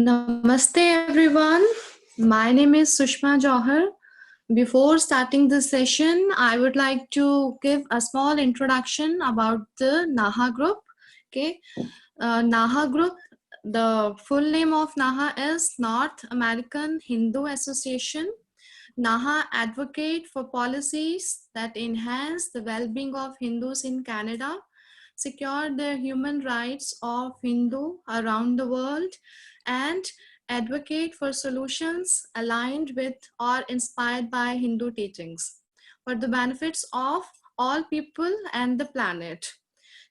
Namaste everyone. My name is Sushma Johar. Before starting this session, I would like to give a small introduction about the NAHA group. Okay, NAHA group. The full name of NAHA is North American Hindu Association. NAHA advocate for policies that enhance the well-being of Hindus in Canada, secure the human rights of Hindu around the world, and advocate for solutions aligned with or inspired by Hindu teachings for the benefits of all people and the planet.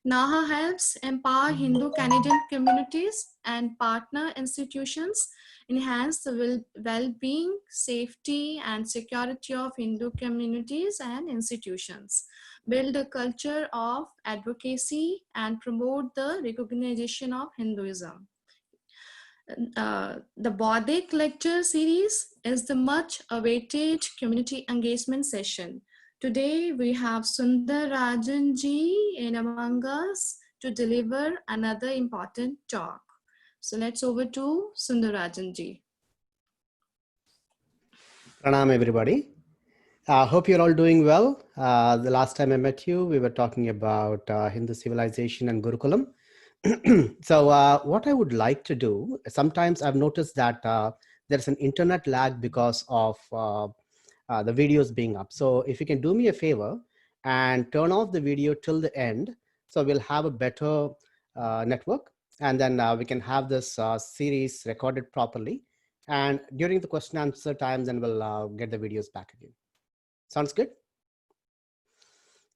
NAHA helps empower Hindu Canadian communities and partner institutions enhance the well-being, safety, and security of Hindu communities and institutions, build a culture of advocacy, and promote the recognition of Hinduism. The baudhik lecture series is the much awaited community engagement session. Today we have Sunder Rajan ji in among us to deliver another important talk. So let's over to Sunder Rajan ji. Pranam everybody. Hope you're all doing well. The last time I met you, we were talking about Hindu civilization and Gurukulam. So what I would like to do, sometimes I've noticed that there's an internet lag because of the videos being up. So if you can do me a favor and turn off the video till the end, so we'll have a better network, and then we can have this series recorded properly. And during the question answer time, then we'll get the videos back again. Sounds good?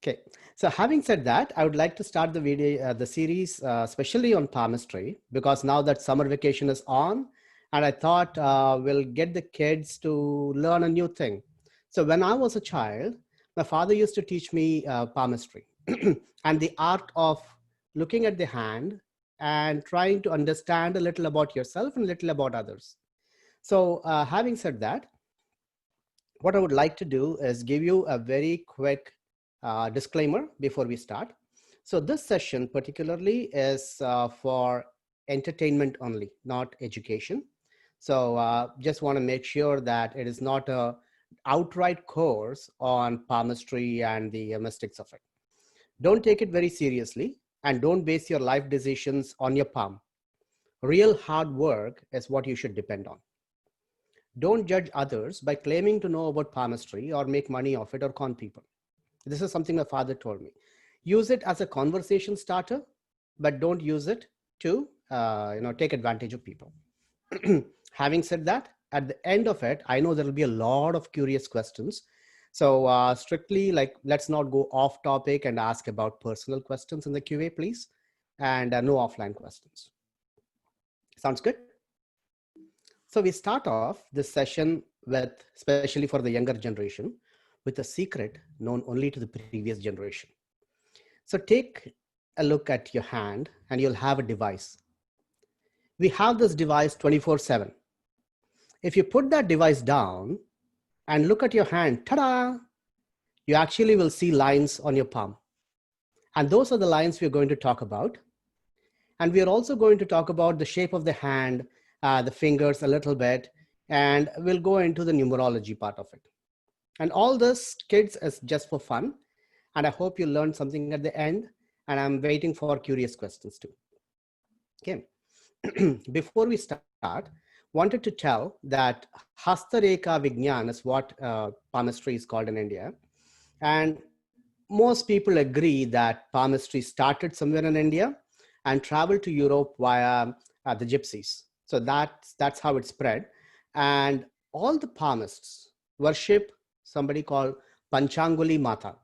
Okay, so having said that, I would like to start the video, the series, especially on palmistry, because now that summer vacation is on, and I thought we'll get the kids to learn a new thing. So when I was a child, my father used to teach me palmistry and the art of looking at the hand and trying to understand a little about yourself and a little about others. So having said that, what I would like to do is give you a very quick disclaimer before we start. So this session particularly is for entertainment only, not education. So just want to make sure that it is not a outright course on palmistry and the mystics of it. Don't take it very seriously and don't base your life decisions on your palm. Real hard work is what you should depend on. Don't judge others by claiming to know about palmistry or make money off it or con people. This is something my father told me. Use it as a conversation starter, but don't use it to take advantage of people. Having said that, at the end of it, I know there will be a lot of curious questions. So strictly, like, let's not go off topic and ask about personal questions in the QA, please. And no offline questions. Sounds good? So we start off this session with, especially for the younger generation, with a secret known only to the previous generation. So take a look at your hand and you'll have a device. We have this device 24/7. If you put that device down and look at your hand, ta-da, you actually will see lines on your palm. And those are the lines we're going to talk about. And we are also going to talk about the shape of the hand, the fingers a little bit, and we'll go into the numerology part of it. And all this, kids, is just for fun. And I hope you learned something at the end. And I'm waiting for curious questions too. Okay. Before we start, wanted to tell that Hastareka Vignan is what palmistry is called in India. And most people agree that palmistry started somewhere in India and traveled to Europe via the gypsies. So that's how it spread. And all the palmists worship somebody called Panchanguli Mata.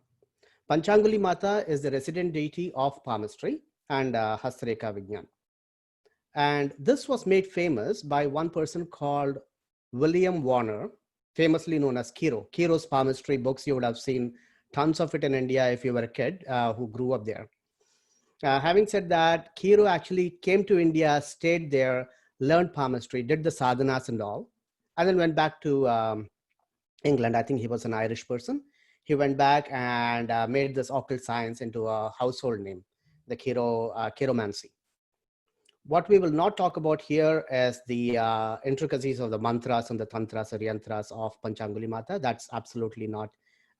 Panchanguli Mata is the resident deity of palmistry and Hastareka Vignan. And this was made famous by one person called William Warner, famously known as Kiro. Kiro's palmistry books, you would have seen tons of it in India if you were a kid who grew up there. Having said that, Kiro actually came to India, stayed there, learned palmistry, did the sadhanas and all, and then went back to England. I think he was an Irish person. He went back and made this occult science into a household name, the chiromancy. What we will not talk about here is the intricacies of the mantras and the tantras or yantras of Panchanguli Mata. That's absolutely not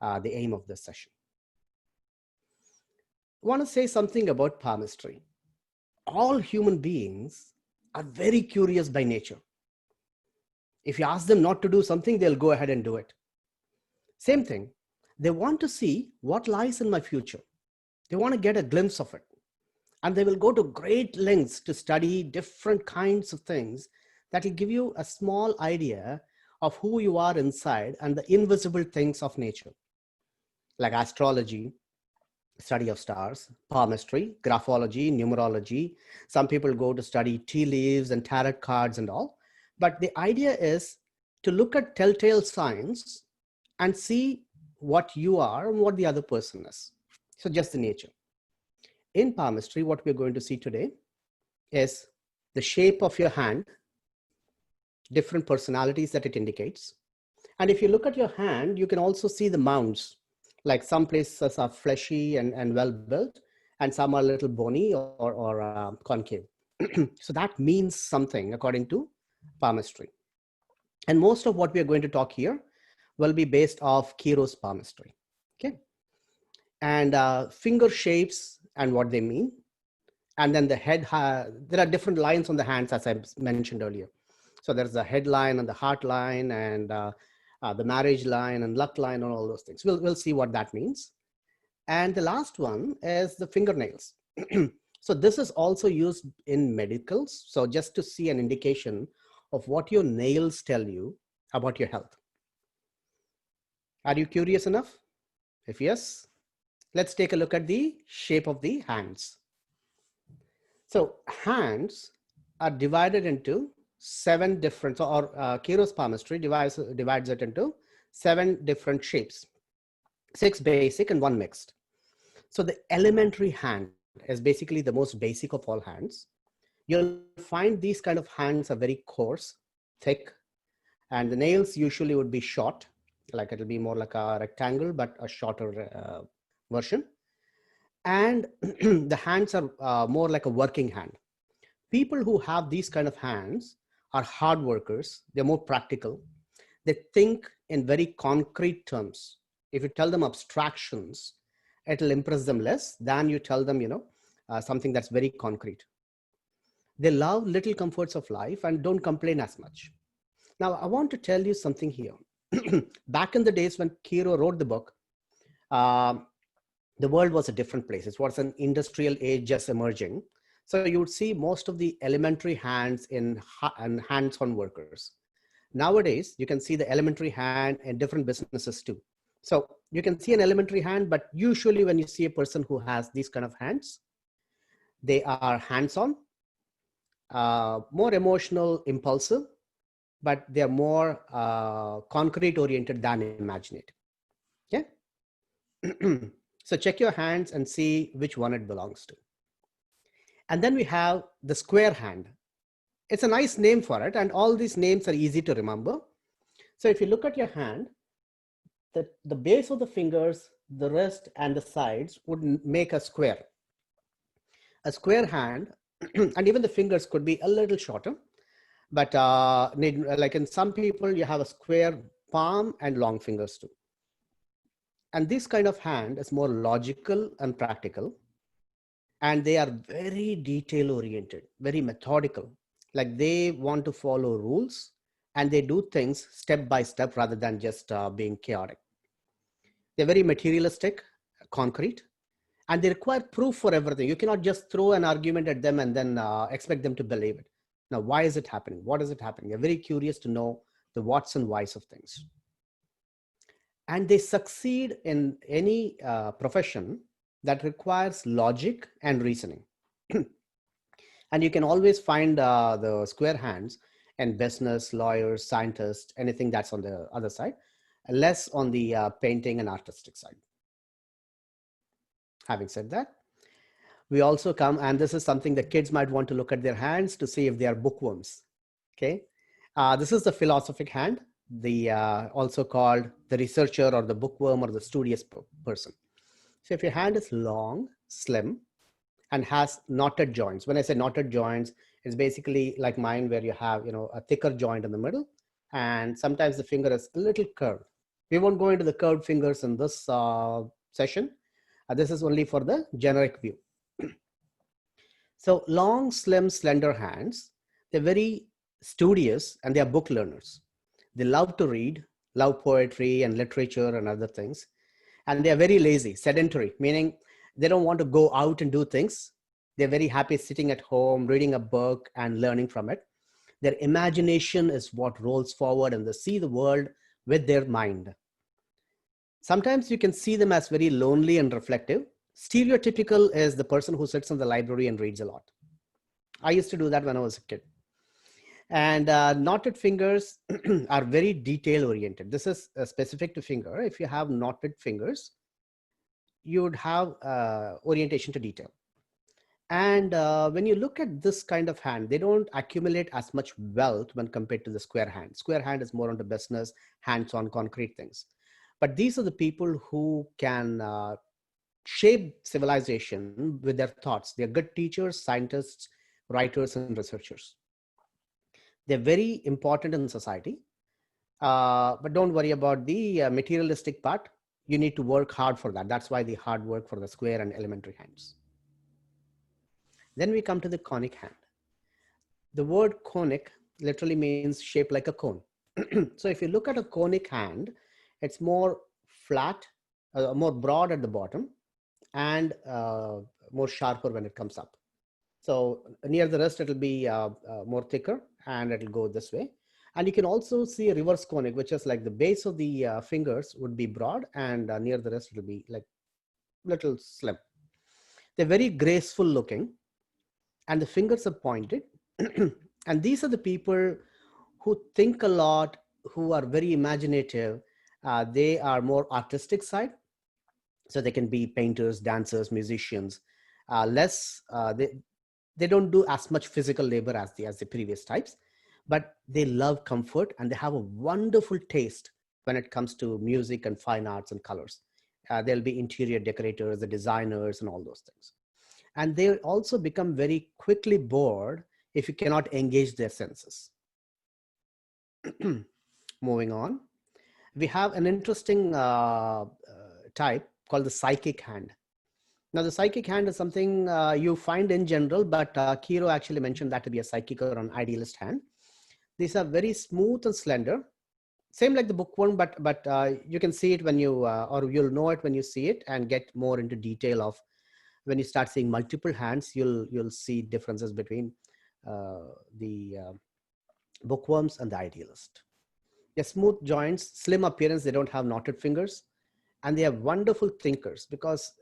the aim of this session. I want to say something about palmistry. All human beings are very curious by nature. If you ask them not to do something, they'll go ahead and do it. Same thing. They want to see what lies in my future. They want to get a glimpse of it. And they will go to great lengths to study different kinds of things that will give you a small idea of who you are inside and the invisible things of nature, like astrology, study of stars, palmistry, graphology, numerology. Some people go to study tea leaves and tarot cards and all. But the idea is to look at telltale signs and see what you are and what the other person is. So just the nature. In palmistry, what we're going to see today is the shape of your hand, different personalities that it indicates. And if you look at your hand, you can also see the mounds, like some places are fleshy and well built, and some are a little bony or concave. So that means something according to palmistry. And most of what we are going to talk here will be based off Kiro's palmistry. Okay. And finger shapes and what they mean. And then the head, there are different lines on the hands, as I mentioned earlier. So there's the head line and the heart line and the marriage line and luck line and all those things. We'll see what that means. And the last one is the fingernails. So this is also used in medicals. So just to see an indication of what your nails tell you about your health. Are you curious enough? If yes, let's take a look at the shape of the hands. So hands are divided into 7 different, or Kiro's palmistry divides it into 7 different shapes, 6 basic and 1 mixed. So the elementary hand is basically the most basic of all hands. You'll find these kind of hands are very coarse, thick, and the nails usually would be short, like it'll be more like a rectangle, but a shorter version. And the hands are more like a working hand. People who have these kind of hands are hard workers. They're more practical. They think in very concrete terms. If you tell them abstractions, it'll impress them less than you tell them, something that's very concrete. They love little comforts of life and don't complain as much. Now, I want to tell you something here. Back in the days when Kiro wrote the book, the world was a different place. It was an industrial age just emerging. So you would see most of the elementary hands and hands-on workers. Nowadays, you can see the elementary hand in different businesses too. So you can see an elementary hand, but usually when you see a person who has these kind of hands, they are hands-on, more emotional, impulsive, but they're more concrete oriented than imaginative. Okay. So check your hands and see which one it belongs to. And then we have the square hand. It's a nice name for it. And all these names are easy to remember. So if you look at your hand, the base of the fingers, the wrist and the sides would make a square. A square hand, and even the fingers could be a little shorter. But like in some people, you have a square palm and long fingers too. And this kind of hand is more logical and practical. And they are very detail oriented, very methodical. Like they want to follow rules and they do things step by step rather than just being chaotic. They're very materialistic, concrete, and they require proof for everything. You cannot just throw an argument at them and then expect them to believe it. Now, why is it happening? What is it happening? They're very curious to know the what's and whys of things. And they succeed in any profession that requires logic and reasoning. And you can always find the square hands in business, lawyers, scientists, anything that's on the other side, less on the painting and artistic side. Having said that, we also come, and this is something the kids might want to look at their hands to see if they are bookworms. Okay, this is the philosophic hand, the also called the researcher or the bookworm or the studious person. So if your hand is long, slim, and has knotted joints, when I say knotted joints, It's basically like mine, where you have, a thicker joint in the middle, and sometimes the finger is a little curved. We won't go into the curved fingers in this session. This is only for the generic view. So long, slim, slender hands, they're very studious and they are book learners. They love to read, love poetry and literature and other things. And they are very lazy, sedentary, meaning they don't want to go out and do things. They're very happy sitting at home, reading a book and learning from it. Their imagination is what rolls forward, and they see the world with their mind. Sometimes you can see them as very lonely and reflective. Stereotypical is the person who sits in the library and reads a lot. I used to do that when I was a kid. And knotted fingers are very detail oriented. This is specific to finger. If you have knotted fingers, you would have orientation to detail. And when you look at this kind of hand, they don't accumulate as much wealth when compared to the square hand. Square hand is more on the business, hands-on, concrete things. But these are the people who can shape civilization with their thoughts. They're good teachers, scientists, writers, and researchers. They're very important in society. But don't worry about the materialistic part. You need to work hard for that. That's why the hard work for the square and elementary hands. Then we come to the conic hand. The word conic literally means shaped like a cone. So if you look at a conic hand, it's more flat, more broad at the bottom, and more sharper when it comes up. So near the wrist, it'll be more thicker, and it'll go this way. And you can also see a reverse conic, which is like the base of the fingers would be broad, and near the wrist, it'll be like little slim. They're very graceful looking, and the fingers are pointed. And these are the people who think a lot, who are very imaginative. They are more artistic side. So they can be painters, dancers, musicians. They don't do as much physical labor as the previous types, but they love comfort, and they have a wonderful taste when it comes to music and fine arts and colors. They'll be interior decorators, the designers, and all those things. And they also become very quickly bored if you cannot engage their senses. Moving on, we have an interesting type called the psychic hand. Now, the psychic hand is something you find in general, but Kiro actually mentioned that to be a psychic or an idealist hand. These are very smooth and slender, same like the bookworm, but you can see it when you, or you'll know it when you see it and get more into detail of when you start seeing multiple hands, you'll see differences between the bookworms and the idealist. They're smooth joints, slim appearance, they don't have knotted fingers, and they are wonderful thinkers, because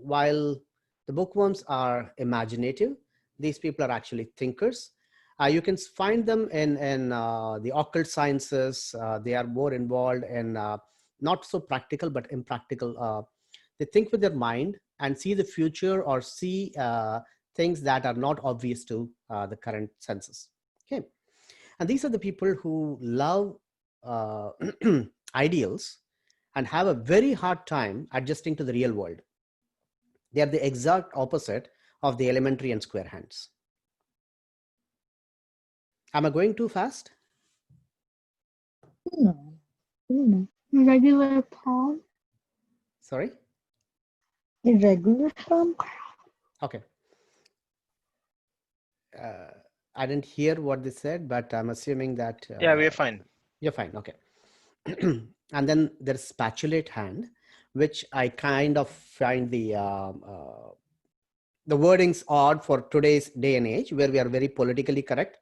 while the bookworms are imaginative, these people are actually thinkers. You can find them in the occult sciences. They are more involved in not so practical, but impractical. They think with their mind and see the future, or see things that are not obvious to the current senses. Okay, and these are the people who love ideals and have a very hard time adjusting to the real world. They are the exact opposite of the elementary and square hands. Am I going too fast? No. Regular palm? Sorry? Irregular palm? Okay. I didn't hear what they said, but I'm assuming that... yeah, we're fine. You're fine, okay. And then there's spatulate hand, which I kind of find the wordings odd for today's day and age, where we are very politically correct.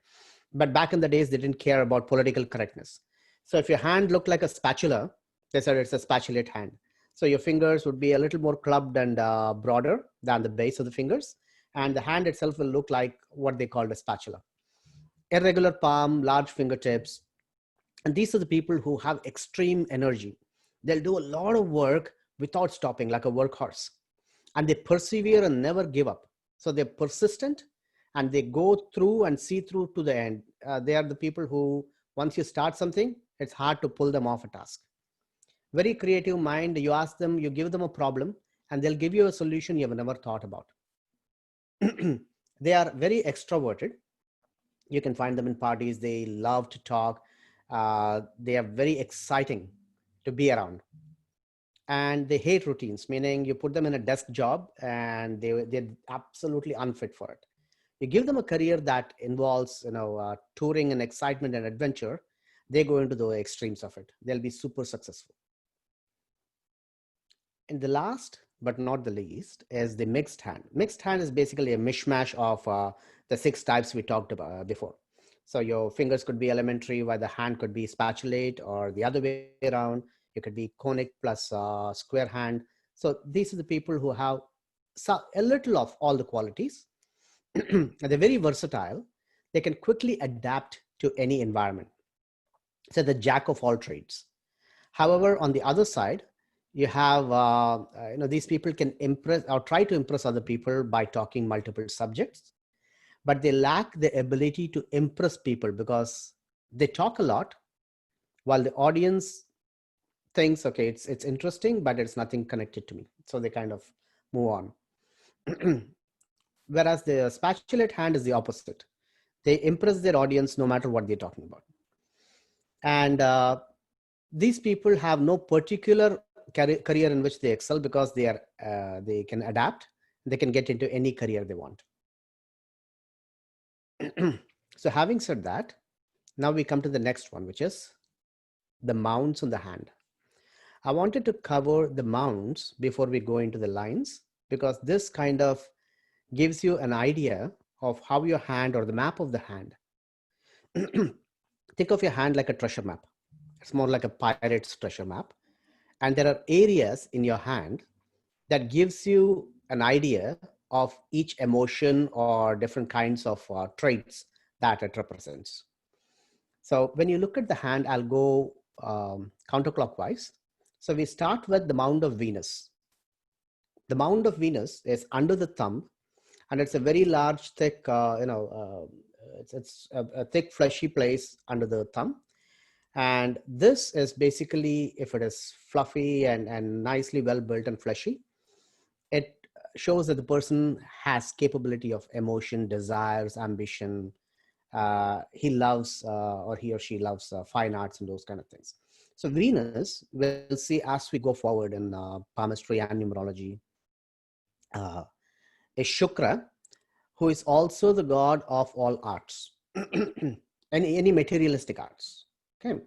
But back in the days, they didn't care about political correctness. So if your hand looked like a spatula, they said it's a spatulate hand. So your fingers would be a little more clubbed and broader than the base of the fingers. And the hand itself will look like what they called a spatula. Irregular palm, large fingertips. And these are the people who have extreme energy. They'll do a lot of work without stopping, like a workhorse. And they persevere and never give up. So they're persistent, and they go through and see through to the end. They are the people who, once you start something, it's hard to pull them off a task. Very creative mind. You ask them, you give them a problem, and they'll give you a solution you have never thought about. They are very extroverted. You can find them in parties. They love to talk. They are very exciting to be around. And they hate routines, meaning you put them in a desk job and they're absolutely unfit for it. You give them a career that involves, touring and excitement and adventure, they go into the extremes of it. They'll be super successful. And the last but not the least is the mixed hand. Mixed hand is basically a mishmash of the 6 types we talked about before. So your fingers could be elementary, while the hand could be spatulate, or the other way around. It could be conic plus square hand. So these are the people who have a little of all the qualities. They're very versatile. They can quickly adapt to any environment. So the jack of all trades. However, on the other side, you have, these people can impress or try to impress other people by talking multiple subjects, but they lack the ability to impress people because they talk a lot while the audience thinks, okay, it's interesting, but it's nothing connected to me. So they kind of move on. Whereas the spatulate hand is the opposite. They impress their audience no matter what they're talking about. And these people have no particular career in which they excel because they can adapt. They can get into any career they want. So having said that, now we come to the next one, which is the mounds on the hand. I wanted to cover the mounds before we go into the lines, because this kind of gives you an idea of how your hand, or the map of the hand. Think of your hand like a treasure map. It's more like a pirate's treasure map. And there are areas in your hand that gives you an idea of each emotion or different kinds of traits that it represents. So when you look at the hand, I'll go counterclockwise. So we start with the mound of Venus. The mound of Venus is under the thumb, and it's a very large, thick, it's a thick, fleshy place under the thumb. And this is basically, if it is fluffy and nicely well built and fleshy, it shows that the person has capability of emotion, desires, ambition. He loves, or he or she loves fine arts and those kind of things. So Venus, we'll see as we go forward in palmistry and numerology, uh, is Shukra, who is also the god of all arts, any materialistic arts. Okay.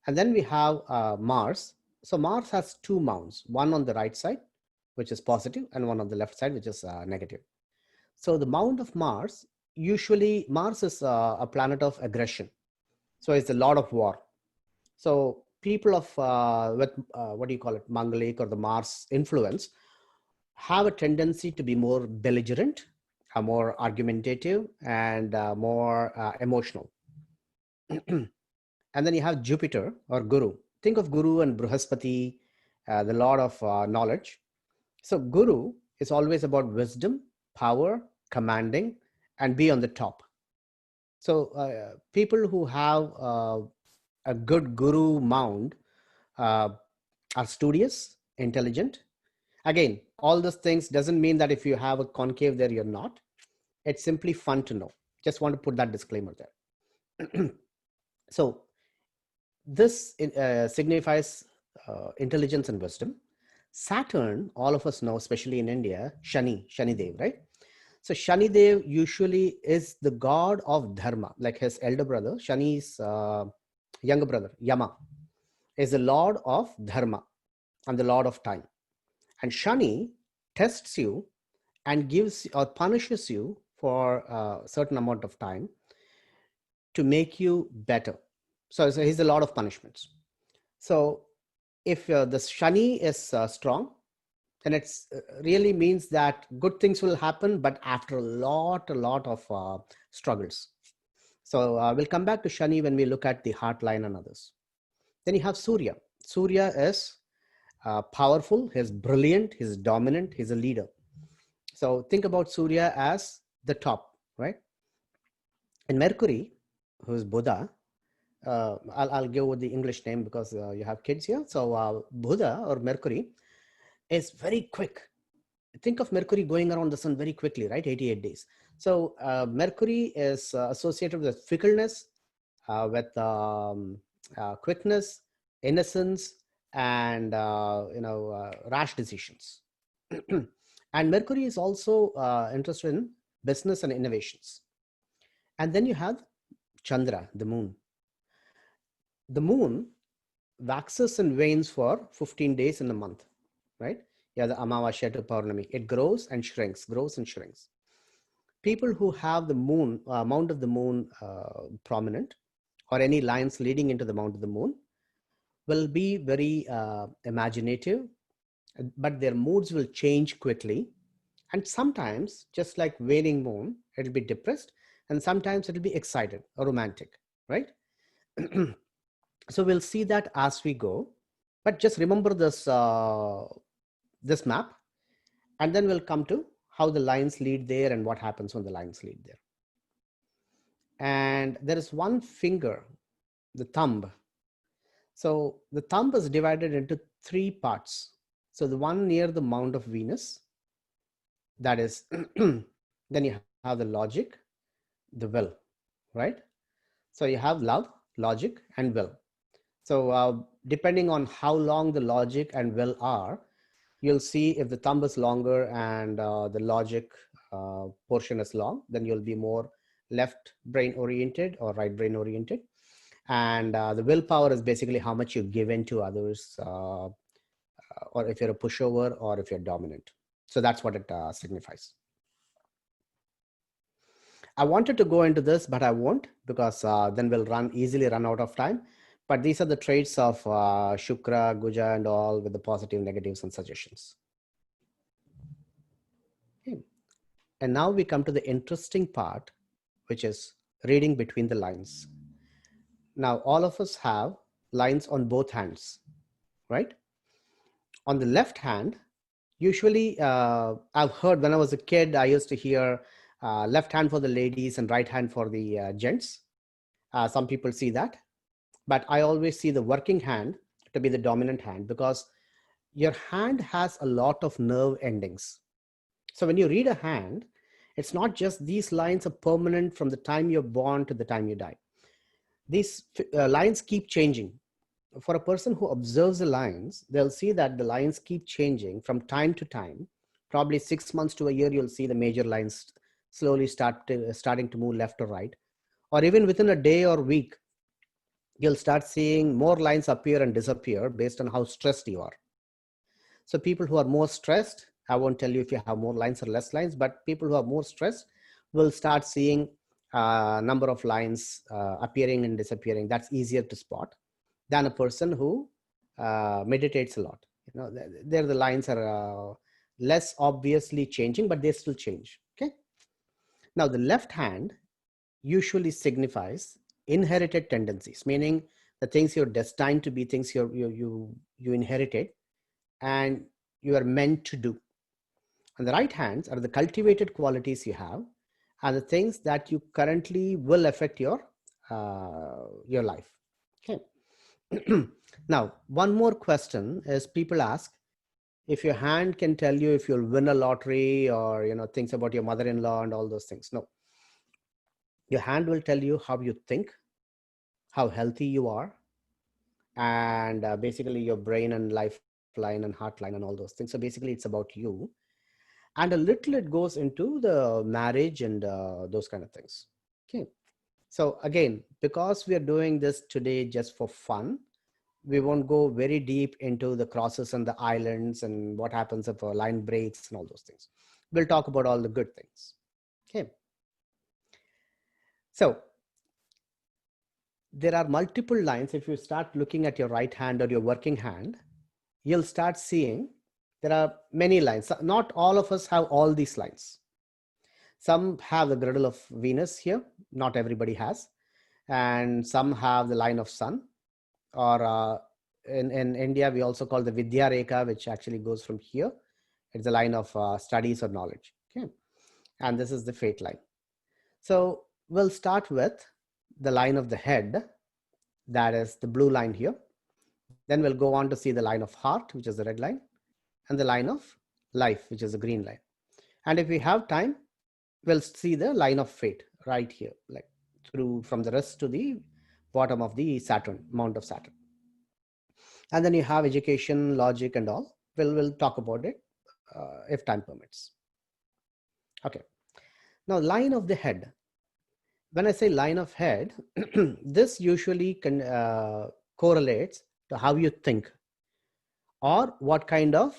And then we have Mars. So Mars has 2 mounds, one on the right side, which is positive, and one on the left side, which is negative. So the mound of Mars, usually Mars is a planet of aggression. So it's a lot of war. So people of with what do you call it, Mangalic or the Mars influence have a tendency to be more belligerent, more argumentative, and more emotional. And then you have Jupiter or Guru. Think of Guru and Bruhaspati, the Lord of knowledge. So Guru is always about wisdom, power, commanding, and be on the top. So people who have a good Guru mound are studious, intelligent. Again, all those things doesn't mean that if you have a concave there, you're not. It's simply fun to know. Just want to put that disclaimer there. So this signifies intelligence and wisdom. Saturn, all of us know, especially in India, Shani Dev, right? So Shani Dev usually is the god of dharma, like his elder brother. Shani's younger brother, Yama, is the lord of dharma and the lord of time. And Shani tests you and gives or punishes you for a certain amount of time to make you better. So he's a lot of punishments. So if the Shani is strong, then it's really means that good things will happen, but after a lot of struggles. So we'll come back to Shani when we look at the heart line and others. Then you have Surya. Surya is powerful, he's brilliant, he's dominant, he's a leader. So think about Surya as the top, right? And Mercury, who's Buddha, I'll give the English name because you have kids here. So Buddha or Mercury is very quick, think of Mercury going around the sun very quickly, right? 88 days. So Mercury is associated with fickleness, with quickness, innocence, and rash decisions. And Mercury is also interested in business and innovations. And then you have Chandra, the moon. The moon waxes and wanes for 15 days in a month, right? Yeah, the Amavasya to Paurnami. It grows and shrinks, grows and shrinks. People who have the moon, mount of the moon prominent, or any lines leading into the mount of the moon, will be very imaginative, but their moods will change quickly. And sometimes, just like waning moon, it'll be depressed, and sometimes it'll be excited or romantic, right? So we'll see that as we go, but just remember this this map, and then we'll come to how the lines lead there and what happens when the lines lead there. And there is one finger, the thumb. So the thumb is divided into 3 parts. So the one near the mount of Venus, that is, then you have the logic, the will, right? So you have love, logic, and will. So depending on how long the logic and will are, you'll see if the thumb is longer and the logic portion is long, then you'll be more left brain oriented or right brain oriented. And the willpower is basically how much you give in to others, or if you're a pushover or if you're dominant. So that's what it signifies. I wanted to go into this, but I won't, because then we'll easily run out of time. But these are the traits of Shukra, Guja, and all, with the positive, negatives, and suggestions. Okay. And now we come to the interesting part, which is reading between the lines. Now, all of us have lines on both hands, right? On the left hand, usually I've heard when I was a kid, I used to hear left hand for the ladies and right hand for the gents. Some people see that. But I always see the working hand to be the dominant hand, because your hand has a lot of nerve endings. So when you read a hand, it's not just these lines are permanent from the time you're born to the time you die. These lines keep changing. For a person who observes the lines, they'll see that the lines keep changing from time to time. Probably 6 months to a year, you'll see the major lines slowly starting to move left or right. Or even within a day or week, you'll start seeing more lines appear and disappear based on how stressed you are. So people who are more stressed, I won't tell you if you have more lines or less lines, but people who are more stressed will start seeing a number of lines appearing and disappearing. That's easier to spot than a person who meditates a lot. You know, there the lines are less obviously changing, but they still change. Okay. Now the left hand usually signifies inherited tendencies, meaning the things you're destined to be, things you inherited and you are meant to do. And the right hands are the cultivated qualities you have and the things that you currently will affect your life. Okay. Now, one more question is, people ask if your hand can tell you if you'll win a lottery, or things about your mother-in-law and all those things. No. Your hand will tell you how you think, how healthy you are, and basically your brain and lifeline and heartline and all those things. So basically it's about you. And a little it goes into the marriage and those kind of things. Okay. So again, because we are doing this today just for fun, we won't go very deep into the crosses and the islands and what happens if a line breaks and all those things. We'll talk about all the good things. Okay. So there are multiple lines. If you start looking at your right hand or your working hand, you'll start seeing there are many lines. Not all of us have all these lines. Some have the girdle of Venus here. Not everybody has. And some have the line of sun, or in India, we also call the Vidya Rekha, which actually goes from here. It's the line of studies or knowledge. Okay. And this is the fate line. So we'll start with the line of the head. That is the blue line here. Then we'll go on to see the line of heart, which is the red line, and the line of life, which is a green line. And if we have time, we'll see the line of fate right here, like through from the wrist to the bottom of the Saturn, mount of Saturn. And then you have education, logic, and all. We'll talk about it if time permits. Okay. Now, line of the head. When I say line of head, this usually correlates to how you think or what kind of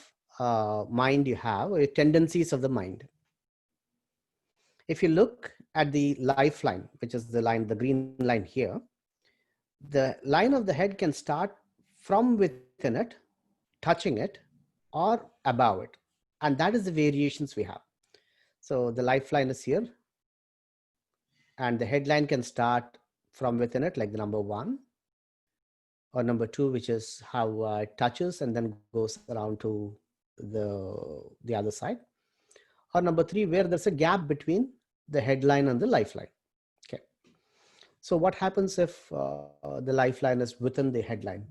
mind you have, or tendencies of the mind. If you look at the lifeline, which is the line, the green line here, the line of the head can start from within it, touching it, or above it. And that is the variations we have. So the lifeline is here, and the headline can start from within it, like the number 1, or number 2, which is how it touches and then goes around to the other side, or number 3, where there's a gap between the headline and the lifeline. Okay. So what happens if the lifeline is within the headline?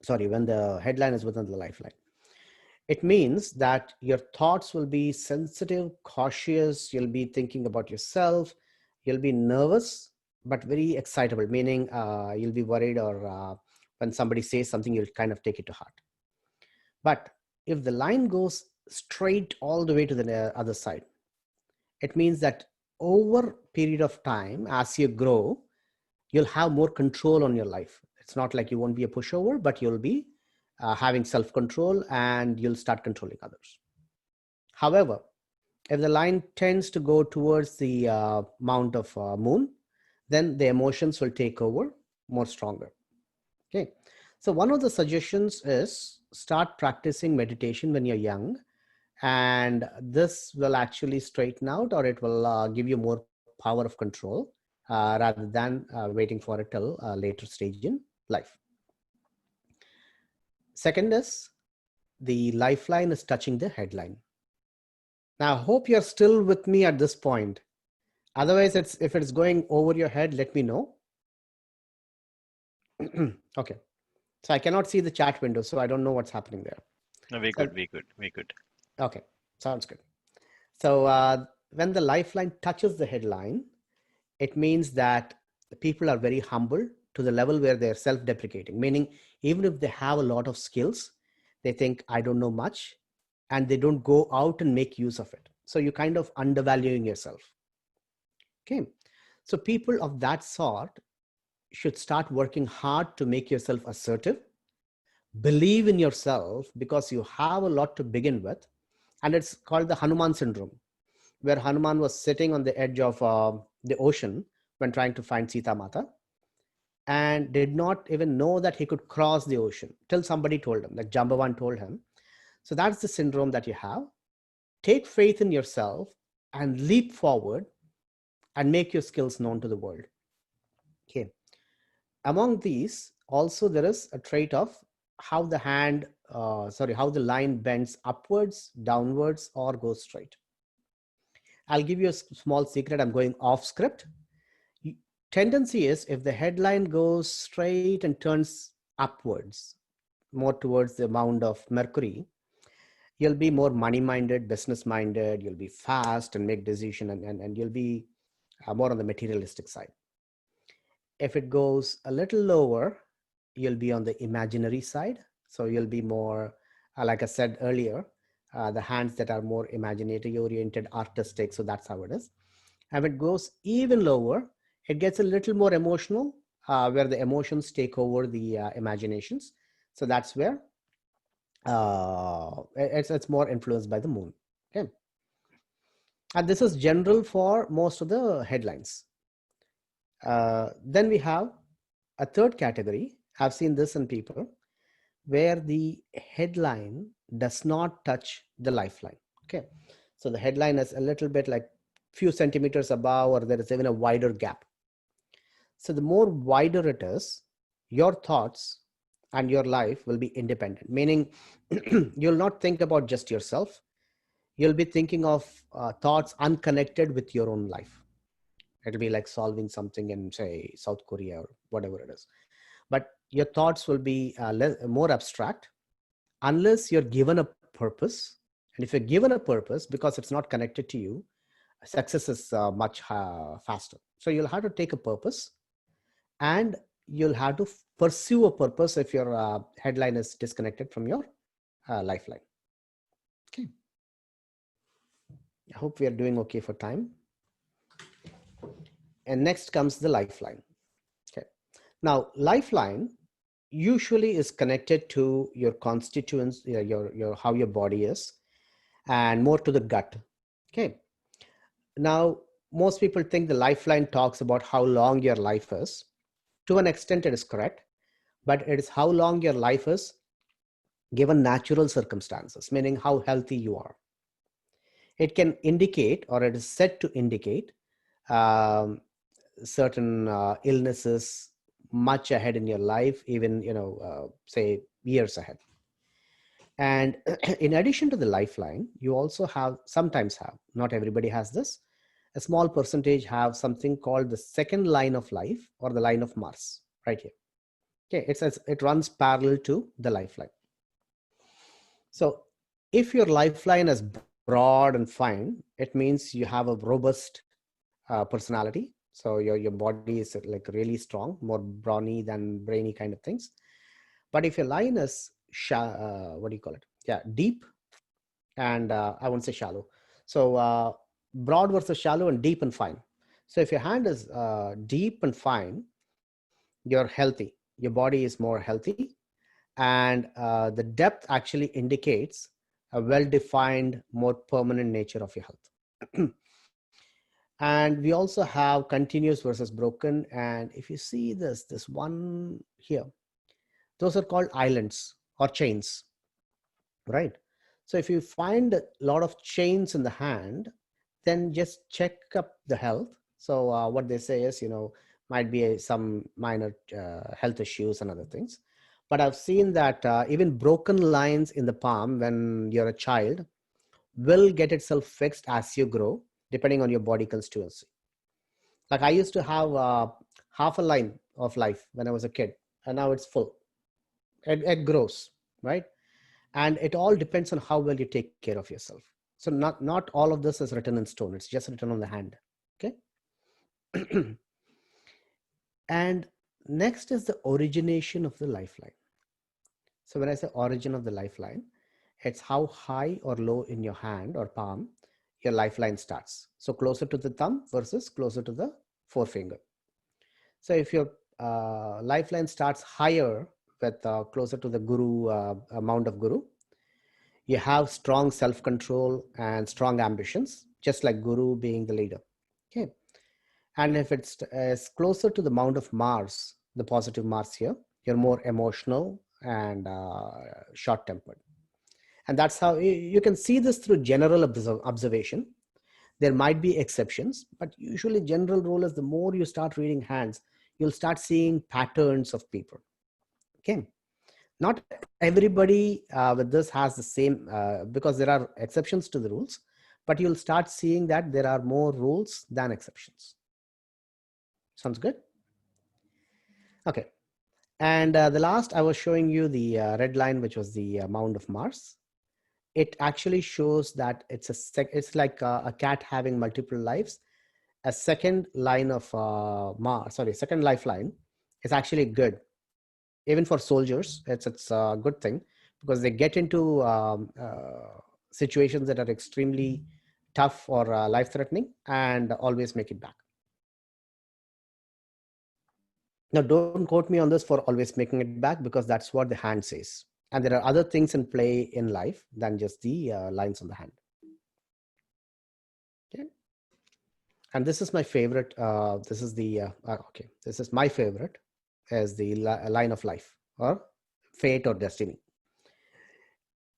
Sorry, when the headline is within the lifeline. It means that your thoughts will be sensitive, cautious, you'll be thinking about yourself, you'll be nervous, but very excitable, meaning you'll be worried, or when somebody says something, you'll kind of take it to heart. But if the line goes straight all the way to the other side, it means that over a period of time, as you grow, you'll have more control on your life. It's not like you won't be a pushover, but you'll be having self-control, and you'll start controlling others. However, if the line tends to go towards the mount of moon, then the emotions will take over more stronger. Okay. So one of the suggestions is start practicing meditation when you're young, and this will actually straighten out, or it will give you more power of control rather than waiting for it till a later stage in life. Second is the lifeline is touching the headline. Now, I hope you're still with me at this point. Otherwise, if it's going over your head, let me know. Okay. So I cannot see the chat window, so I don't know what's happening there. No, we're good. We're good. Okay. Sounds good. So when the lifeline touches the headline, it means that the people are very humble to the level where they're self-deprecating, meaning even if they have a lot of skills, they think, I don't know much, and they don't go out and make use of it. So you're kind of undervaluing yourself. Okay. So people of that sort should start working hard to make yourself assertive, believe in yourself, because you have a lot to begin with. And it's called the Hanuman syndrome, where Hanuman was sitting on the edge of the ocean when trying to find Sita Mata, and did not even know that he could cross the ocean till somebody told him, like Jambavan told him. So that's the syndrome that you have. Take faith in yourself and leap forward and make your skills known to the world. Okay. Among these, also there is a trait of how the how the line bends upwards, downwards, or goes straight. I'll give you a small secret. I'm going off script. Tendency is if the headline goes straight and turns upwards, more towards the mound of Mercury, you'll be more money-minded, business-minded, you'll be fast and make decisions, and you'll be more on the materialistic side. If it goes a little lower, you'll be on the imaginary side. So you'll be more, like I said earlier, the hands that are more imaginative oriented, artistic. So that's how it is. And if it goes even lower, it gets a little more emotional, where the emotions take over the imaginations. So that's where it's more influenced by the moon. Okay. And this is general for most of the headlines. Then we have a third category. I've seen this in people where the headline does not touch the lifeline. Okay. So the headline is a little bit like few centimeters above, or there is even a wider gap. So the more wider it is, your thoughts and your life will be independent, meaning you'll not think about just yourself. You'll be thinking of thoughts unconnected with your own life. It'll be like solving something in, say, South Korea or whatever it is. But your thoughts will be more abstract unless you're given a purpose And if you're given a purpose, because it's not connected to you, success is much faster. So you'll have to take a purpose, and you'll have to pursue a purpose if your headline is disconnected from your lifeline. Okay. I hope we are doing okay for time. And next comes the lifeline. Okay. Now, lifeline usually is connected to your constituents, your how your body is, and more to the gut. Okay. Now, most people think the lifeline talks about how long your life is. To an extent, it is correct, but it is how long your life is given natural circumstances, meaning how healthy you are. It can indicate, or it is said to indicate, certain illnesses much ahead in your life, even, say years ahead. And in addition to the lifeline, you also sometimes have, not everybody has this, a small percentage have something called the second line of life, or the line of Mars, right here. Okay, it runs parallel to the lifeline. So if your lifeline is broad and fine, it means you have a robust personality. So your body is like really strong, more brawny than brainy kind of things. But if your line is what do you call it? Yeah, deep, and I won't say shallow. So broad versus shallow, and deep and fine. So if your hand is deep and fine, you're healthy. Your body is more healthy, and the depth actually indicates a well-defined, more permanent nature of your health. And we also have continuous versus broken. And if you see this one here, those are called islands or chains, right? So if you find a lot of chains in the hand, then just check up the health. So what they say is, might be some minor health issues and other things. But I've seen that even broken lines in the palm when you're a child will get itself fixed as you grow, depending on your body constituency. Like I used to have half a line of life when I was a kid, and now it's full. It grows, right? And it all depends on how well you take care of yourself. So not all of this is written in stone. It's just written on the hand. Okay. And next is the origination of the lifeline. So when I say origin of the lifeline, it's how high or low in your hand or palm your lifeline starts. So closer to the thumb versus closer to the forefinger. So if your lifeline starts higher with closer to the guru, amount of guru, you have strong self-control and strong ambitions, just like guru being the leader. Okay. And if it's closer to the mount of Mars, the positive Mars here, you're more emotional and short-tempered. And that's how you can see this through general observation. There might be exceptions, but usually general rule is the more you start reading hands, you'll start seeing patterns of people. Okay. Not everybody with this has the same, because there are exceptions to the rules, but you'll start seeing that there are more rules than exceptions. Sounds good? Okay. And the last, I was showing you the red line, which was the mound of Mars. It actually shows that it's like a cat having multiple lives. A second line of second lifeline is actually good. Even for soldiers, it's a good thing, because they get into situations that are extremely tough or life-threatening and always make it back. Now, don't quote me on this for always making it back, because that's what the hand says. And there are other things in play in life than just the lines on the hand. Okay. And this is my favorite. This is my favorite, as the line of life or fate or destiny.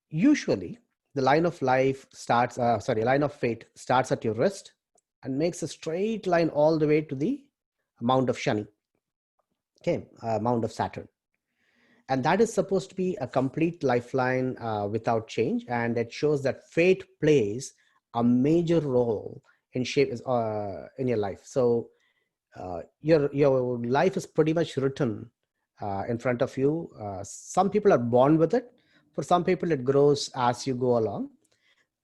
Usually, the line of life starts, line of fate starts at your wrist and makes a straight line all the way to the mount of Shani. Okay, mount of Saturn. And that is supposed to be a complete lifeline without change. And it shows that fate plays a major role in in your life. So your life is pretty much written in front of you. Some people are born with it. For some people, it grows as you go along.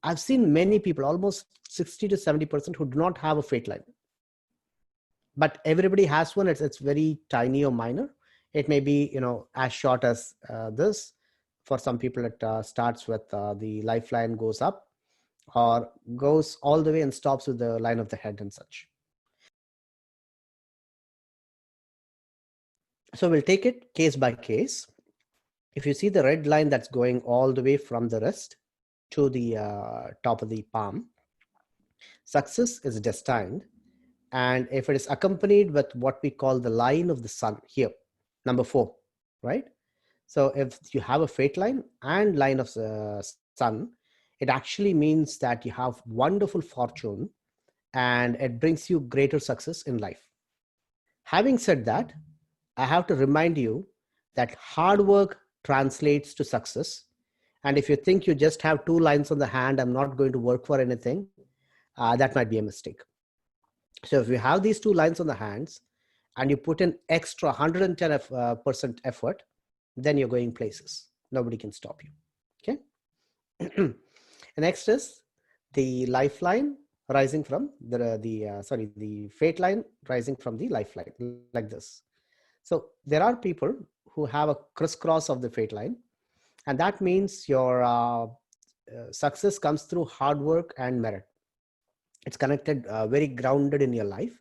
I've seen many people, almost 60 to 70%, who do not have a fate line. But everybody has one. It's very tiny or minor. It may be, as short as this. For some people, it starts with the lifeline goes up or goes all the way and stops with the line of the head and such. So we'll take it case by case. If you see the red line that's going all the way from the wrist to the top of the palm, success is destined. And if it is accompanied with what we call the line of the sun here, number 4, right? So if you have a fate line and line of the sun, it actually means that you have wonderful fortune and it brings you greater success in life. Having said that, I have to remind you that hard work translates to success. And if you think you just have 2 lines on the hand, I'm not going to work for anything, that might be a mistake. So if you have these 2 lines on the hands and you put in extra 110% effort, then you're going places. Nobody can stop you. Okay. And next is the lifeline rising from the fate line rising from the lifeline, like this. So there are people who have a crisscross of the fate line, and that means your success comes through hard work and merit. It's connected, very grounded in your life.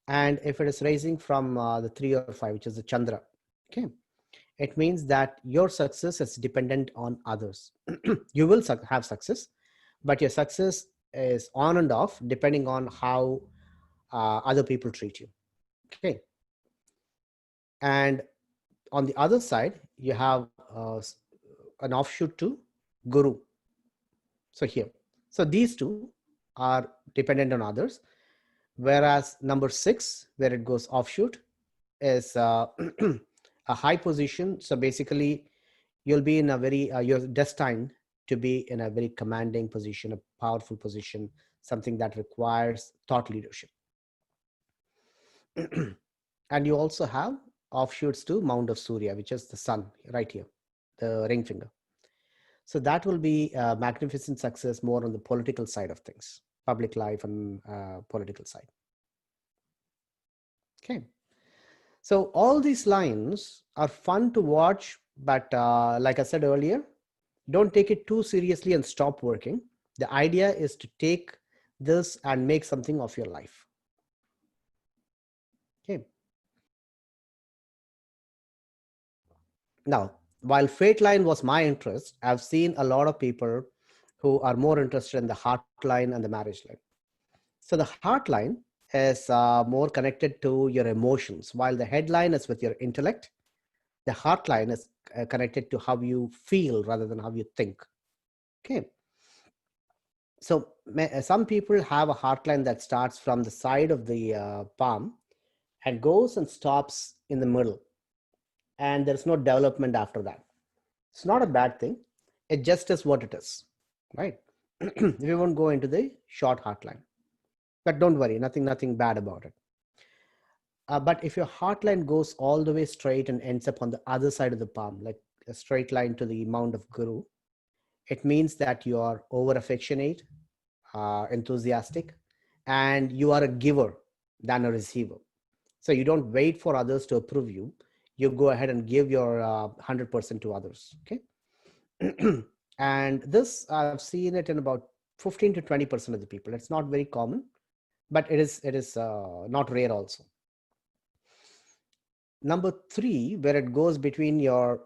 And if it is rising from the 3 or 5, which is the Chandra, okay, it means that your success is dependent on others. You will have success, but your success is on and off depending on how other people treat you. Okay. And on the other side, you have an offshoot to Guru. So here, so these 2 are dependent on others. Whereas number 6, where it goes offshoot, is a high position. So basically, you'll be in a very, you're destined to be in a very commanding position, a powerful position, something that requires thought leadership. And you also have offshoots to Mount of Surya, which is the sun right here, the ring finger. So that will be a magnificent success more on the political side of things, public life and political side. Okay. So all these lines are fun to watch, but like I said earlier, don't take it too seriously and stop working. The idea is to take this and make something of your life. Okay. Now, while fate line was my interest, I've seen a lot of people who are more interested in the heart line and the marriage line. So the heart line is more connected to your emotions, while the headline is with your intellect. The heart line is connected to how you feel rather than how you think. Okay. So some people have a heart line that starts from the side of the palm and goes and stops in the middle. And there's no development after that. It's not a bad thing. It just is what it is, right? We won't go into the short heart line. But don't worry, nothing bad about it. But if your heart line goes all the way straight and ends up on the other side of the palm, like a straight line to the Mount of Guru, it means that you are over affectionate, enthusiastic, and you are a giver than a receiver. So you don't wait for others to approve you. You go ahead and give your 100% to others. Okay. And this, I've seen it in about 15 to 20% of the people. It's not very common, but it is not rare also. Number 3, where it goes between your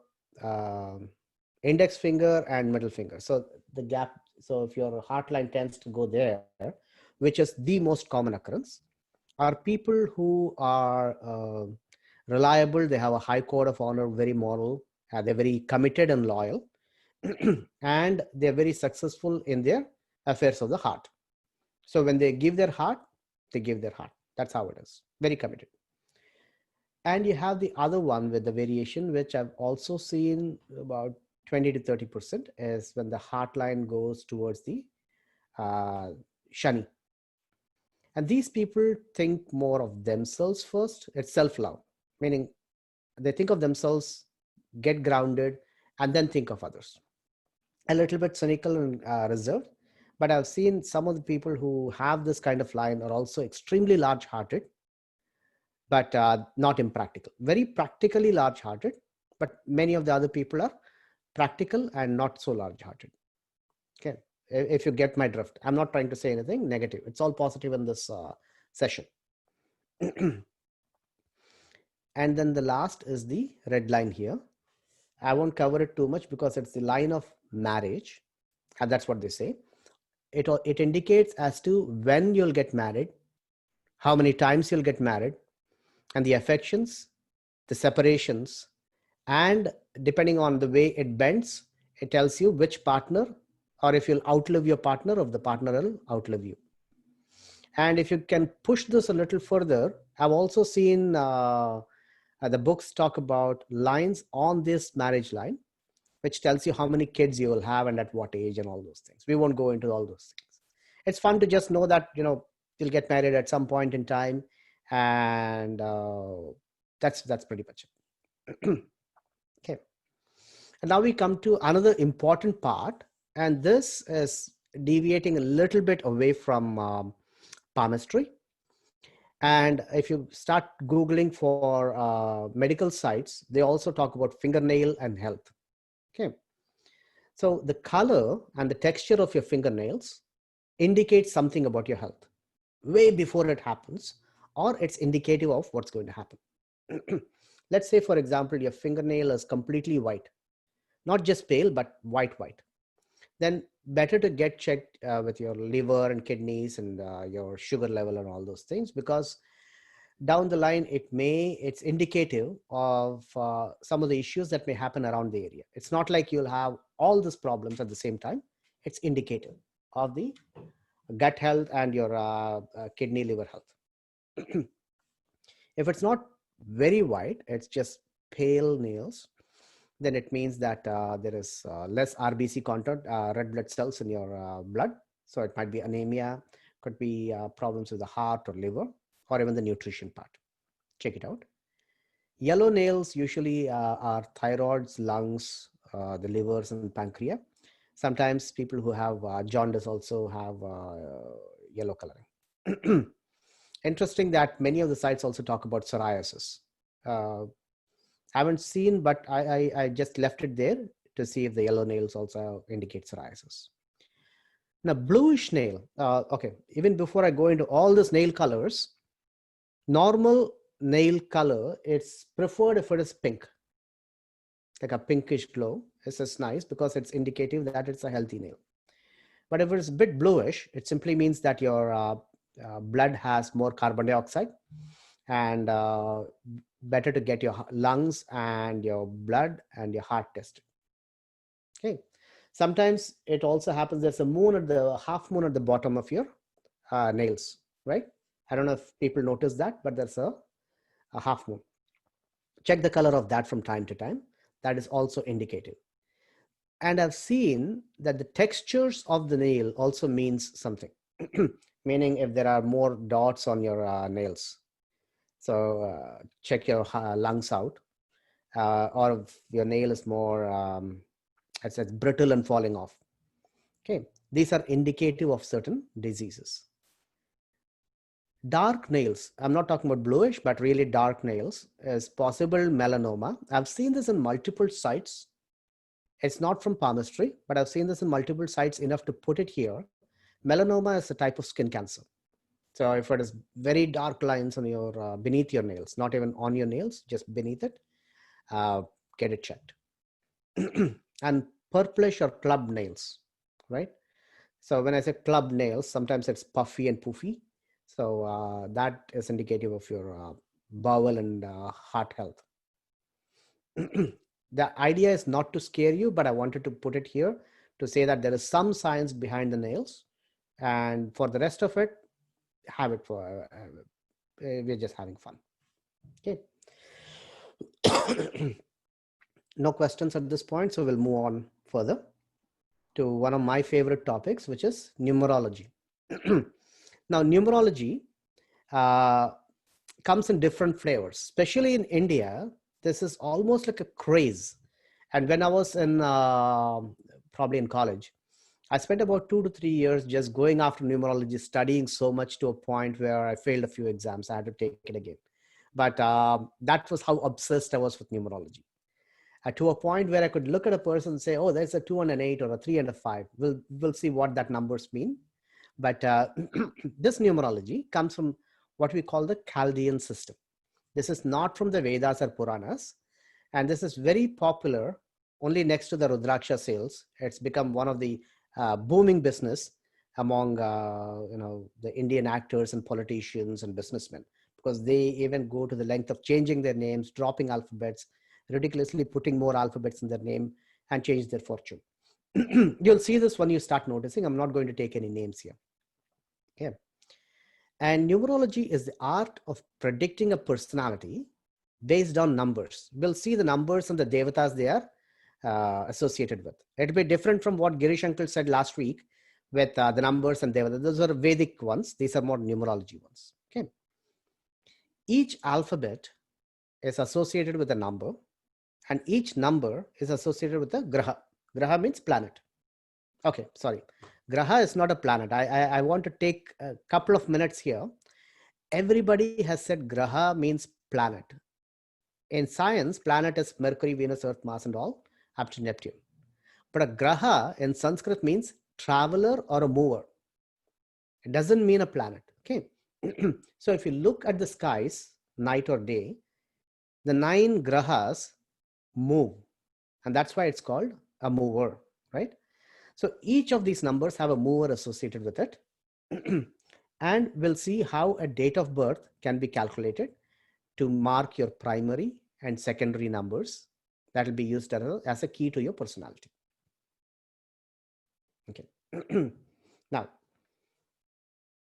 index finger and middle finger. So the gap, so if your heart line tends to go there, which is the most common occurrence, are people who are reliable. They have a high code of honor, very moral, they're very committed and loyal, and they're very successful in their affairs of the heart. So when they give their heart, they give their heart. That's how it is. Very committed. And you have the other one with the variation, which I've also seen about 20 to 30%, is when the heart line goes towards the shani. And these people think more of themselves first. It's self-love, meaning they think of themselves, get grounded, and then think of others. a little bit cynical and reserved. But I've seen some of the people who have this kind of line are also extremely large-hearted, but not impractical. Very practically large-hearted, but many of the other people are practical and not so large-hearted. Okay, if you get my drift. I'm not trying to say anything negative. It's all positive in this session. And then the last is the red line here. I won't cover it too much because it's the line of marriage, and that's what they say. It indicates as to when you'll get married, how many times you'll get married, and the affections, the separations, and depending on the way it bends, it tells you which partner, or if you'll outlive your partner, or the partner will outlive you. And if you can push this a little further, I've also seen the books talk about lines on this marriage line, which tells you how many kids you will have and at what age and all those things. We won't go into all those things. It's fun to just know that, you'll get married at some point in time, and that's pretty much it. Okay. And now we come to another important part, and this is deviating a little bit away from palmistry. And if you start Googling for medical sites, they also talk about fingernail and health. Okay. So the color and the texture of your fingernails indicates something about your health way before it happens, or it's indicative of what's going to happen. Let's say, for example, your fingernail is completely white, not just pale, but white. Then better to get checked with your liver and kidneys and your sugar level and all those things, because down the line, it's indicative of some of the issues that may happen around the area. It's not like you'll have all these problems at the same time. It's indicative of the gut health and your kidney, liver health. If it's not very white, it's just pale nails, then it means that there is less RBC content, red blood cells in your blood. So it might be anemia, could be problems with the heart or liver, or even the nutrition part. Check it out. Yellow nails usually are thyroids, lungs, the livers and pancreas. Sometimes people who have jaundice also have yellow coloring. Interesting that many of the sites also talk about psoriasis. Haven't seen, but I just left it there to see if the yellow nails also indicate psoriasis. Now, bluish nail. Okay, even before I go into all these nail colors, normal nail color, it's preferred if it is pink, like a pinkish glow. This is nice because it's indicative that it's a healthy nail. But if it's a bit bluish, it simply means that your blood has more carbon dioxide, and better to get your lungs and your blood and your heart tested. Okay. Sometimes it also happens there's a moon at the half moon at the bottom of your nails, right? I don't know if people notice that, but there's a half moon. Check the color of that from time to time. That is also indicative. And I've seen that the textures of the nail also means something, meaning if there are more dots on your nails. So check your lungs out, or if your nail is more, it's brittle and falling off. Okay, these are indicative of certain diseases. Dark nails, I'm not talking about bluish, but really dark nails, is possible melanoma. I've seen this in multiple sites. It's not from palmistry, but I've seen this in multiple sites enough to put it here. Melanoma is a type of skin cancer. So if it is very dark lines on your beneath your nails, not even on your nails, just beneath it, get it checked. And purplish or club nails, right? So when I say club nails, sometimes it's puffy and poofy. So that is indicative of your bowel and heart health. The idea is not to scare you, but I wanted to put it here to say that there is some science behind the nails, and for the rest of it, have it for we're just having fun. Okay. No questions at this point, so we'll move on further to one of my favorite topics, which is numerology. Now, numerology comes in different flavors, especially in India. This is almost like a craze. And when I was in probably in college. I spent about 2 to 3 years just going after numerology, studying so much to a point where I failed a few exams. I had to take it again. But that was how obsessed I was with numerology. To a point where I could look at a person and say, oh, there's a 2 and an 8 or a 3 and a 5. We'll see what that numbers mean. But this numerology comes from what we call the Chaldean system. This is not from the Vedas or Puranas. And this is very popular only next to the Rudraksha sales. It's become one of the booming business among the Indian actors and politicians and businessmen, because they even go to the length of changing their names, dropping alphabets, ridiculously putting more alphabets in their name, and change their fortune. You'll see this when you start noticing. I'm not going to take any names here. Okay. And numerology is the art of predicting a personality based on numbers. We'll see the numbers and the devatas they are associated with. It'll be different from what Girish Uncle said last week with the numbers and devatas. Those are Vedic ones. These are more numerology ones. Okay. Each alphabet is associated with a number, and each number is associated with a graha. Graha means planet. Okay, sorry. Graha is not a planet. I want to take a couple of minutes here. Everybody has said graha means planet. In science, planet is Mercury, Venus, Earth, Mars, and all, up to Neptune. But a graha in Sanskrit means traveler or a mover. It doesn't mean a planet. Okay. So if you look at the skies, night or day, the 9 grahas move. And that's why it's called a mover, right? So each of these numbers have a mover associated with it. And we'll see how a date of birth can be calculated to mark your primary and secondary numbers that will be used as a key to your personality. Okay. Now,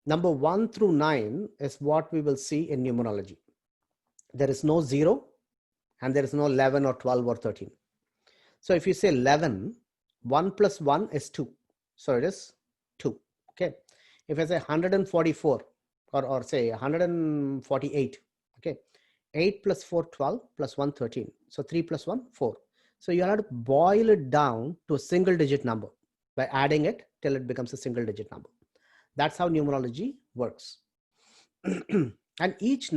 number 1 through 9 is what we will see in numerology. There is no 0 and there is no 11 or 12 or 13. So if you say 11, 1 plus 1 is 2. So it is 2. Okay. If I say 144 or say 148, okay. 8 plus 4, 12 plus 1, 13. So 3 plus 1, 4. So you have to boil it down to a single digit number by adding it till it becomes a single digit number. That's how numerology works. And each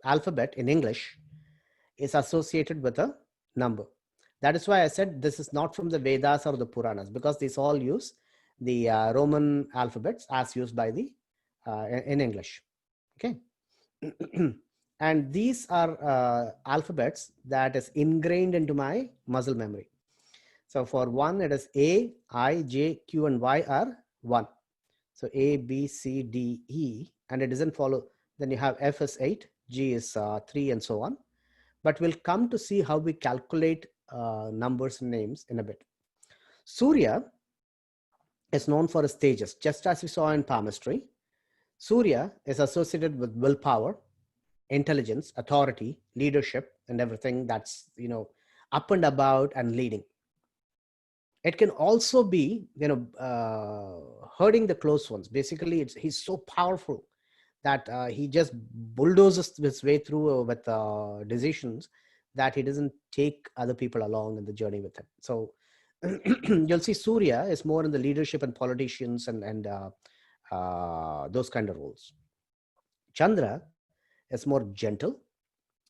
alphabet in English is associated with a number. That is why I said this is not from the Vedas or the Puranas, because these all use the Roman alphabets as used by the in English. Okay. And these are alphabets that is ingrained into my muscle memory. So for 1, it is A, I, J, Q, and Y are 1. So A, B, C, D, E, and it doesn't follow. Then you have F is 8, G is 3, and so on. But we'll come to see how we calculate numbers and names in a bit. Surya is known for his stages, just as we saw in palmistry. Surya is associated with willpower, intelligence, authority, leadership, and everything that's, up and about and leading. It can also be, hurting the close ones. Basically, he's so powerful that he just bulldozes his way through with decisions that he doesn't take other people along in the journey with him. So you'll see Surya is more in the leadership and politicians and those kind of roles. Chandra is more gentle,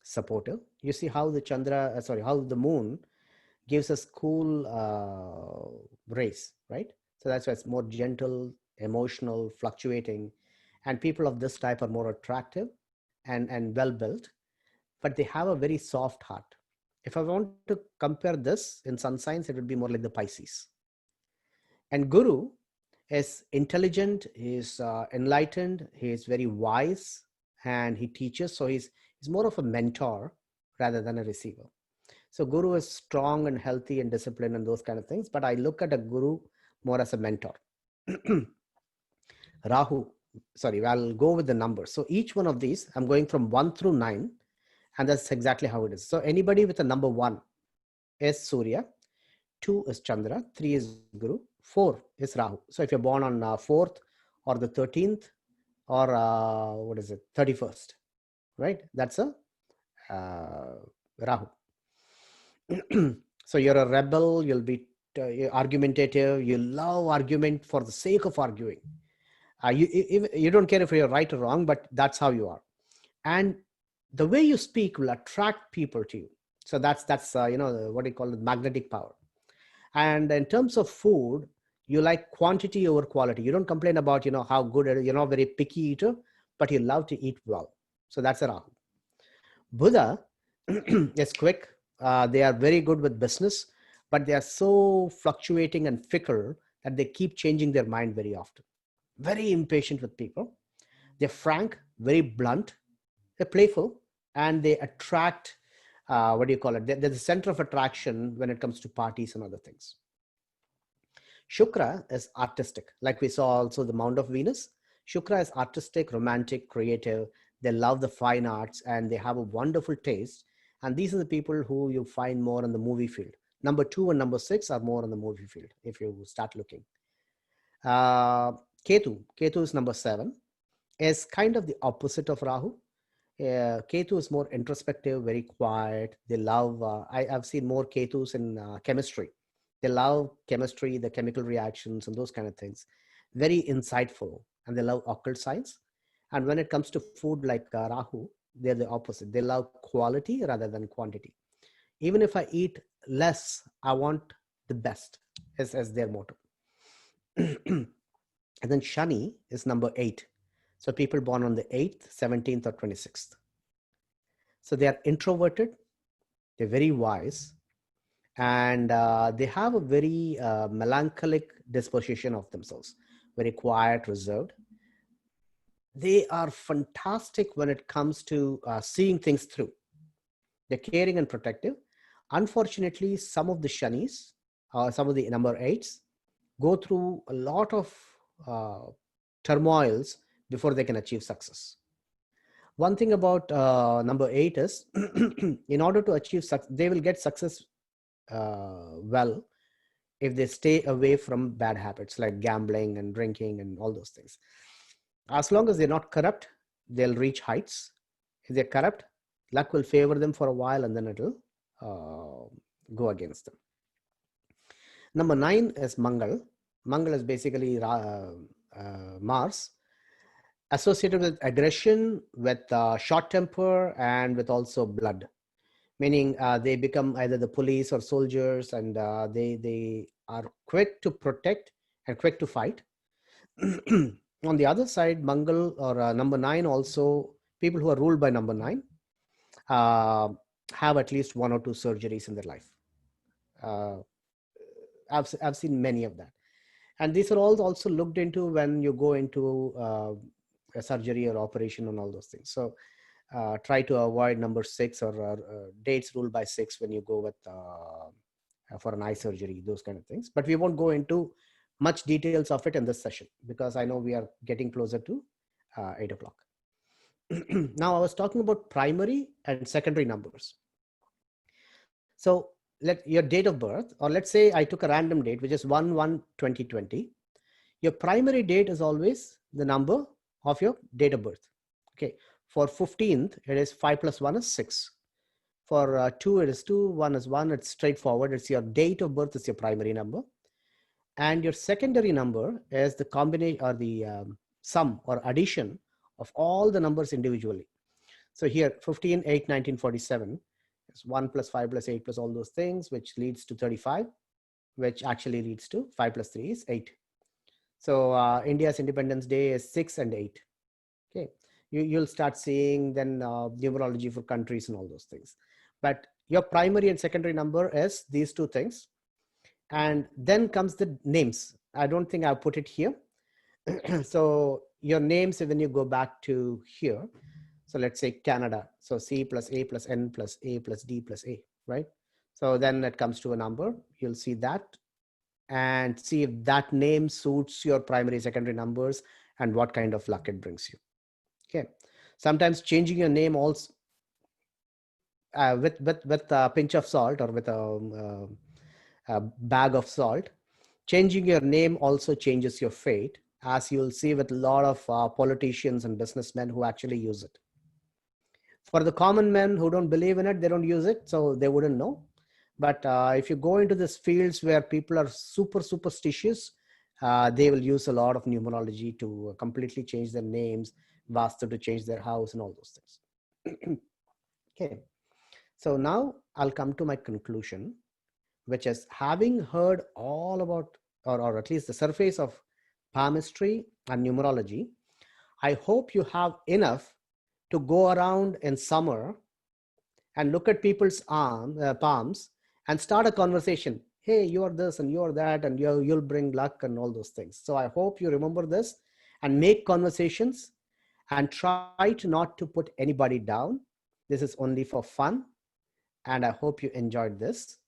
supportive. You see how how the moon gives us cool rays, right? So that's why it's more gentle, emotional, fluctuating. And people of this type are more attractive and well-built, but they have a very soft heart. If I want to compare this in sun signs, it would be more like the Pisces. And Guru is intelligent, he's enlightened, he is very wise, and he teaches. So he's more of a mentor rather than a receiver. So Guru is strong and healthy and disciplined and those kind of things. But I look at a Guru more as a mentor. Rahu, sorry, I'll go with the numbers. So each one of these, I'm going from 1 through 9. And that's exactly how it is. So anybody with a number 1 is Surya, 2 is Chandra, 3 is Guru, 4 is Rahu. So if you're born on 4th or the 13th or 31st, right? That's a Rahu. So you're a rebel, you'll be you're argumentative, you love argument for the sake of arguing. You don't care if you're right or wrong, but that's how you are. And the way you speak will attract people to you. So that's what do you call it, magnetic power. And in terms of food, you like quantity over quality. You don't complain about how good it is. You're not very picky eater, but you love to eat well. So that's a Rahu. Buddha is quick. They are very good with business, but they are so fluctuating and fickle that they keep changing their mind very often. Very impatient with people. They're frank, very blunt. They're playful, and they attract, what do you call it? They're the center of attraction when it comes to parties and other things. Shukra is artistic. Like we saw also the Mound of Venus. Shukra is artistic, romantic, creative. They love the fine arts and they have a wonderful taste. And these are the people who you find more in the movie field. Number 2 and number 6 are more in the movie field if you start looking. Ketu is number 7, is kind of the opposite of Rahu. Ketu is more introspective, very quiet. They love, I've seen more Ketus in chemistry. They love chemistry, the chemical reactions and those kind of things. Very insightful, and they love occult science. And when it comes to food like Rahu, they're the opposite. They love quality rather than quantity. Even if I eat less, I want the best as their motto. And then Shani is number 8. So people born on the 8th, 17th, or 26th. So they are introverted. They're very wise. And they have a very melancholic disposition of themselves. Very quiet, reserved. They are fantastic when it comes to seeing things through. They're caring and protective. Unfortunately, some of the Shanis, some of the number 8s, go through a lot of turmoils before they can achieve success. One thing about number 8 is, in order to achieve success, they will get success well if they stay away from bad habits like gambling and drinking and all those things. As long as they're not corrupt, they'll reach heights. If they're corrupt, luck will favor them for a while and then it'll go against them. Number 9 is Mangal. Mangal is basically Mars, associated with aggression, with short temper, and with also blood. Meaning they become either the police or soldiers, and they are quick to protect and quick to fight. On the other side, Mangal or number 9 also, people who are ruled by number 9 have at least 1 or 2 surgeries in their life. I've seen many of that. And these are all also looked into when you go into a surgery or operation and all those things. So try to avoid number 6 or dates ruled by 6 when you go with for an eye surgery, those kind of things. But we won't go into much details of it in this session because I know we are getting closer to 8 o'clock. Now I was talking about primary and secondary numbers. So let your date of birth, or let's say I took a random date, which is 1/1/2020. Your primary date is always the number of your date of birth. Okay. For 15th, it is 5 + 1 is 6. For 2, it is 2, 1 is 1. It's straightforward. It's your date of birth is your primary number. And your secondary number is the combination or the sum or addition of all the numbers individually. So here, 15/8/1947 is 1 + 5 + 8 + all those things, which leads to 35, which actually leads to 5 + 3 is 8. So India's Independence Day is 6 and 8. Okay. You'll start seeing then numerology for countries and all those things. But your primary and secondary number is these 2 things. And then comes the names. I don't think I'll put it here. So your names, when you go back to here, so let's say Canada. So C + A + N + A + D + A, right? So then it comes to a number. You'll see that and see if that name suits your primary, secondary numbers and what kind of luck it brings you. Okay. Sometimes changing your name also with a pinch of salt or with a bag of salt, changing your name also changes your fate, as you'll see with a lot of politicians and businessmen who actually use it. For the common men who don't believe in it, they don't use it, so they wouldn't know. But if you go into these fields where people are super superstitious, they will use a lot of numerology to completely change their names, vastu to change their house and all those things. Okay. So now I'll come to my conclusion, which is having heard all about, or at least the surface of palmistry and numerology, I hope you have enough to go around in summer and look at people's palms and start a conversation. Hey, you are this and you are that, and you'll bring luck and all those things. So I hope you remember this and make conversations and try to not to put anybody down. This is only for fun. And I hope you enjoyed this.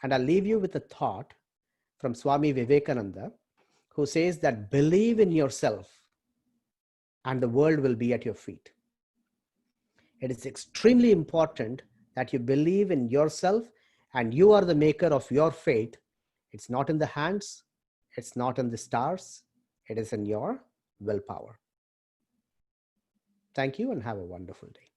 And I'll leave you with a thought from Swami Vivekananda, who says that believe in yourself and the world will be at your feet. It is extremely important that you believe in yourself and you are the maker of your fate. It's not in the hands, it's not in the stars, it is in your willpower. Thank you and have a wonderful day.